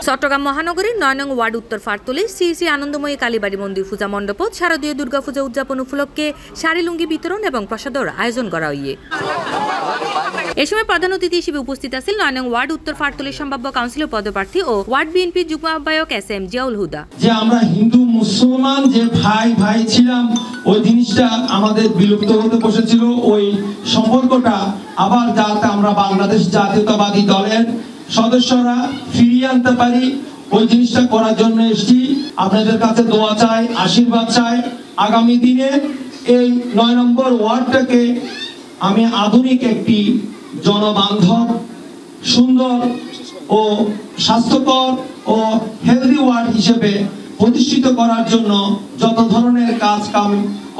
চট্টগ্রাম মহানগরীর ৯ নং ওয়ার্ড উত্তর ফারতলী শ্রী শ্রী আনন্দময়ী কালীবাড়ি মন্দির পূজা মণ্ডপত শারদীয় দুর্গাপূজা উদযাপন উপলক্ষে শাড়ি লুঙ্গি বিতরণ এবং প্রসাদর আয়োজন করা হইয়ে। এ সময় প্রধান অতিথি হিসেবে উপস্থিত আছেন ৯ নং ওয়ার্ড উত্তর ফারতলী সম্ভাব্য কাউন্সিলর পদপ্রার্থী ও ওয়ার্ড বিএনপির যুগ্ম আহ্বায়ক SM জিয়াউল হুদা। যে আমরা হিন্দু মুসলমান যে ভাই ভাই ছিলাম, ওই জিনিসটা আমাদের বিলুপ্ত হতে বসেছিল। ওই সম্পর্কটা আবার যাতে আমরা বাংলাদেশ জাতীয়তাবাদী দলের সদস্যরা ফিরিয়ে আনতে পারি, ওই জিনিসটা করার জন্য এসেছি। আপনাদের কাছে দোয়া চাই, আশীর্বাদ চাই। আগামী দিনে এই ৯ নম্বর ওয়ার্ডটাকে আমি আধুনিক একটি জনবান্ধব, সুন্দর ও স্বাস্থ্যকর ও হেলদি ওয়ার্ড হিসেবে প্রতিষ্ঠিত করার জন্য যত ধরনের কাজ কাম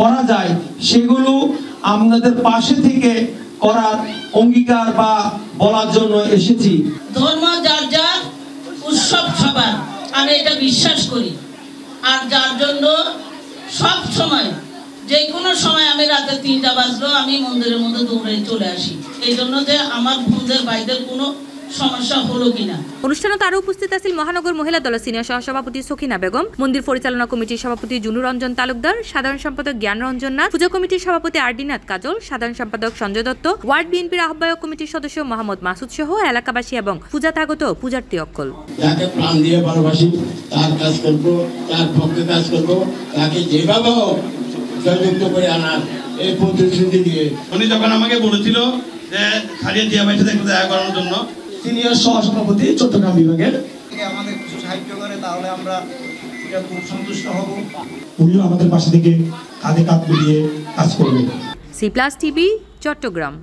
করা যায় সেগুলো আপনাদের পাশে থেকে করার অঙ্গীকার বা বলার জন্য এসেছি। ধর্ম যার যার, উৎসব সবার, আমি এটা বিশ্বাস করি। আর যার জন্য সব সময় যে কোনো সময় আমি রাতে ৩টা বাজলো আমি মন্দিরের মধ্যে দৌড়ে চলে আসি, এই জন্য যে আমার বোনদের ভাইদের কোনো সমস্যা হলো কিনা। অনুষ্ঠানে আরো উপস্থিত আছেন মহানগর মহিলা দলের সিনিয়র সহসভাপতি সখিনা বেগম, মন্দির পরিচালনা কমিটির সভাপতি জুনু রঞ্জন তালুকদার, সাধারণ সম্পাদক জ্ঞান রঞ্জন নাথ, পূজা কমিটির সভাপতি আরডিনাথ কাজল, সাধারণ সম্পাদক সঞ্জয় দত্ত, ওয়ার্ড বিএনপির আহ্বায়ক কমিটির সদস্য মোহাম্মদ মাসুদ সহ এলাকাবাসী এবং পূজা তাগত পূজার্থী অক্কল। যাকে প্রাণ দিয়ে ভালোবাসি তার কাজ করব, তার পক্ষে কাজ করব, তাকে যেভাবে জয়যুক্ত করে আনার এই প্রতিশ্রুতি দিয়ে উনি যখন আমাকে বলেছিল যে খালিয়া জিয়া ভাইয়ের সাথে দেখা করানোর জন্য, সিনিয়র সহসভাপতি চট্টগ্রাম বিভাগের, আমাদের কিছু সাহায্য করে তাহলে আমরা এটা খুব সন্তুষ্ট হব। উনিও আমাদের পাশে থেকে কাঁধে কাঁধ মিলিয়ে কাজ করবেন। C+ TV Chittagong.